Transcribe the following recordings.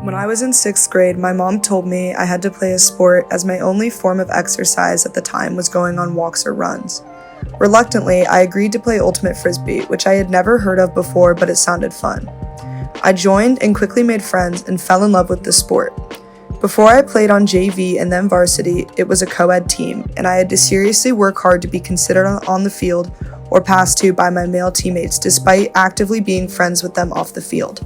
When I was in 6th grade, my mom told me I had to play a sport as my only form of exercise at the time was going on walks or runs. Reluctantly, I agreed to play ultimate frisbee, which I had never heard of before, but it sounded fun. I joined and quickly made friends and fell in love with the sport. Before I played on JV and then varsity, it was a co-ed team, and I had to seriously work hard to be considered on the field or passed to by my male teammates despite actively being friends with them off the field.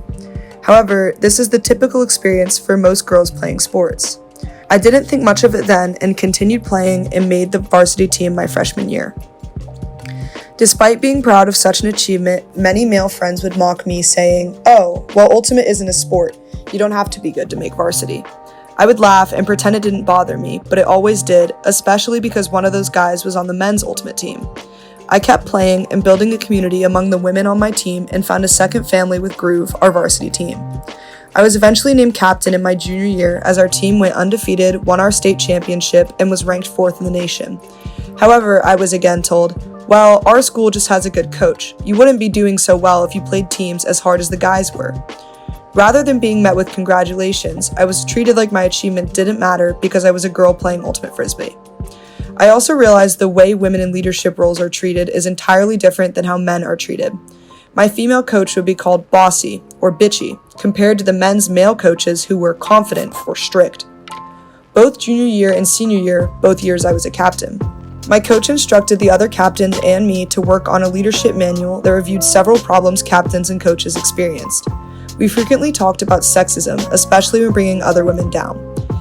However, this is the typical experience for most girls playing sports. I didn't think much of it then and continued playing and made the varsity team my freshman year. Despite being proud of such an achievement, many male friends would mock me saying, "Oh, well, ultimate isn't a sport. You don't have to be good to make varsity." I would laugh and pretend it didn't bother me, but it always did, especially because one of those guys was on the men's ultimate team. I kept playing and building a community among the women on my team and found a second family with Groove, our varsity team. I was eventually named captain in my junior year as our team went undefeated, won our state championship, and was ranked 4th in the nation. However, I was again told, "Well, our school just has a good coach. You wouldn't be doing so well if you played teams as hard as the guys were." Rather than being met with congratulations, I was treated like my achievement didn't matter because I was a girl playing ultimate frisbee. I also realized the way women in leadership roles are treated is entirely different than how men are treated. My female coach would be called bossy or bitchy, compared to the men's male coaches who were confident or strict. Both junior year and senior year, both years I was a captain. My coach instructed the other captains and me to work on a leadership manual that reviewed several problems captains and coaches experienced. We frequently talked about sexism, especially when bringing other women down.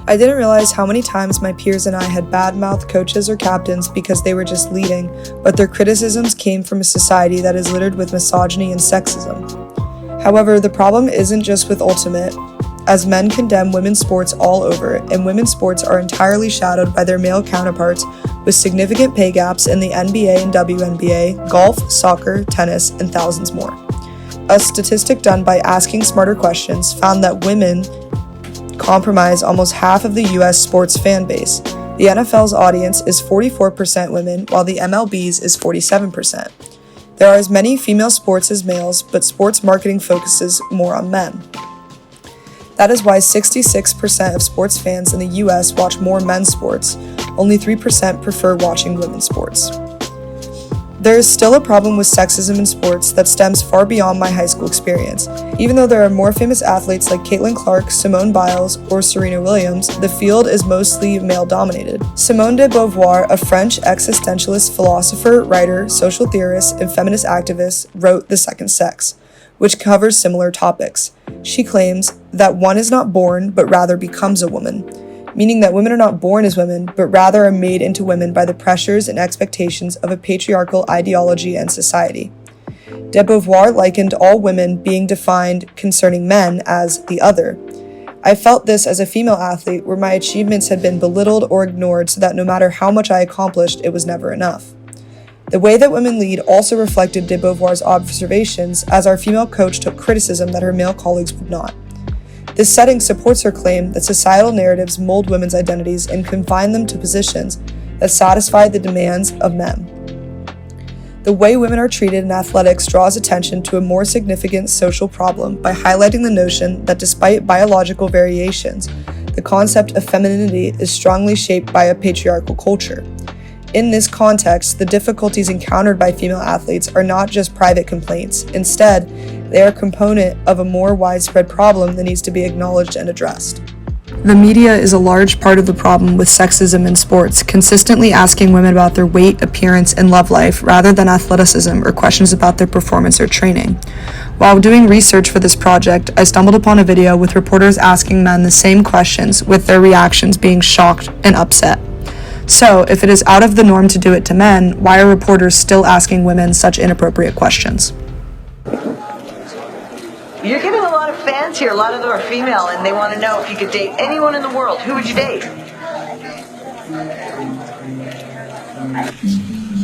I didn't realize how many times my peers and I had bad-mouthed coaches or captains because they were just leading, but their criticisms came from a society that is littered with misogyny and sexism. However, the problem isn't just with ultimate, as men condemn women's sports all over, and women's sports are entirely shadowed by their male counterparts with significant pay gaps in the NBA and WNBA, golf, soccer, tennis, and thousands more. A statistic done by Asking Smarter Questions found that women comprise almost half of the US sports fan base. The NFL's audience is 44% women, while the MLB's is 47%. There are as many female sports as males, but sports marketing focuses more on men. That is why 66% of sports fans in the US watch more men's sports. Only 3% prefer watching women's sports. There is still a problem with sexism in sports that stems far beyond my high school experience. Even though there are more famous athletes like Caitlin Clark, Simone Biles, or Serena Williams, the field is mostly male-dominated. Simone de Beauvoir, a French existentialist philosopher, writer, social theorist, and feminist activist, wrote The Second Sex, which covers similar topics. She claims that one is not born, but rather becomes a woman, meaning that women are not born as women, but rather are made into women by the pressures and expectations of a patriarchal ideology and society. De Beauvoir likened all women being defined concerning men as the other. I felt this as a female athlete where my achievements had been belittled or ignored so that no matter how much I accomplished, it was never enough. The way that women lead also reflected de Beauvoir's observations as our female coach took criticism that her male colleagues would not. This setting supports her claim that societal narratives mold women's identities and confine them to positions that satisfy the demands of men. The way women are treated in athletics draws attention to a more significant social problem by highlighting the notion that despite biological variations, the concept of femininity is strongly shaped by a patriarchal culture. In this context, the difficulties encountered by female athletes are not just private complaints. Instead, they are a component of a more widespread problem that needs to be acknowledged and addressed. The media is a large part of the problem with sexism in sports, consistently asking women about their weight, appearance, and love life rather than athleticism or questions about their performance or training. While doing research for this project, I stumbled upon a video with reporters asking men the same questions, with their reactions being shocked and upset. So, if it is out of the norm to do it to men, why are reporters still asking women such inappropriate questions? You're getting a lot of fans here. A lot of them are female, and they want to know if you could date anyone in the world. Who would you date?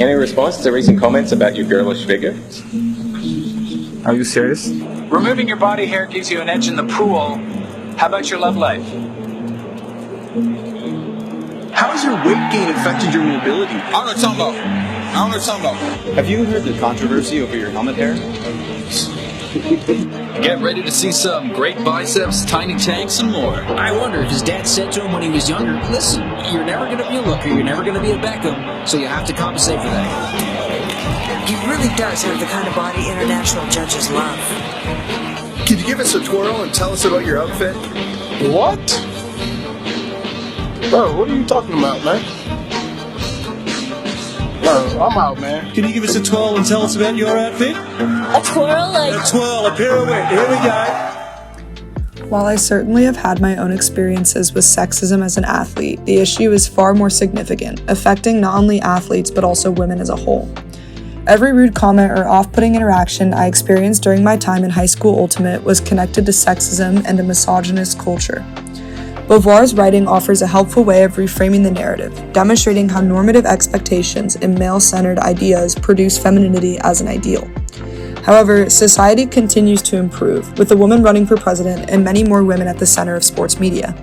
Any response to recent comments about your girlish figure? Are you serious? Removing your body hair gives you an edge in the pool. How about your love life? How has your weight gain affected your mobility? I don't know what you're talking about. Have you heard the controversy over your helmet hair? Get ready to see some great biceps, tiny tanks, and more. I wonder if his dad said to him when he was younger, listen, you're never going to be a Looker, you're never going to be a Beckham, so you have to compensate for that. He really does have the kind of body international judges love. Could you give us a twirl and tell us about your outfit? What? Bro, what are you talking about, man? Bro, I'm out, man. Can you give us a twirl and tell us about your outfit? A twirl, like... A twirl, a pirouette, here we go. While I certainly have had my own experiences with sexism as an athlete, the issue is far more significant, affecting not only athletes but also women as a whole. Every rude comment or off-putting interaction I experienced during my time in high school ultimate was connected to sexism and a misogynist culture. Beauvoir's writing offers a helpful way of reframing the narrative, demonstrating how normative expectations and male-centered ideas produce femininity as an ideal. However, society continues to improve, with a woman running for president and many more women at the center of sports media.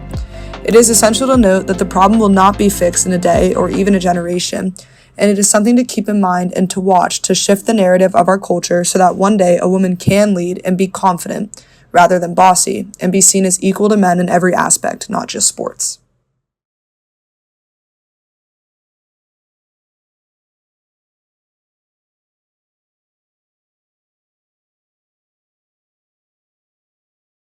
It is essential to note that the problem will not be fixed in a day or even a generation, and it is something to keep in mind and to watch to shift the narrative of our culture so that one day a woman can lead and be confident, rather than bossy, and be seen as equal to men in every aspect, not just sports.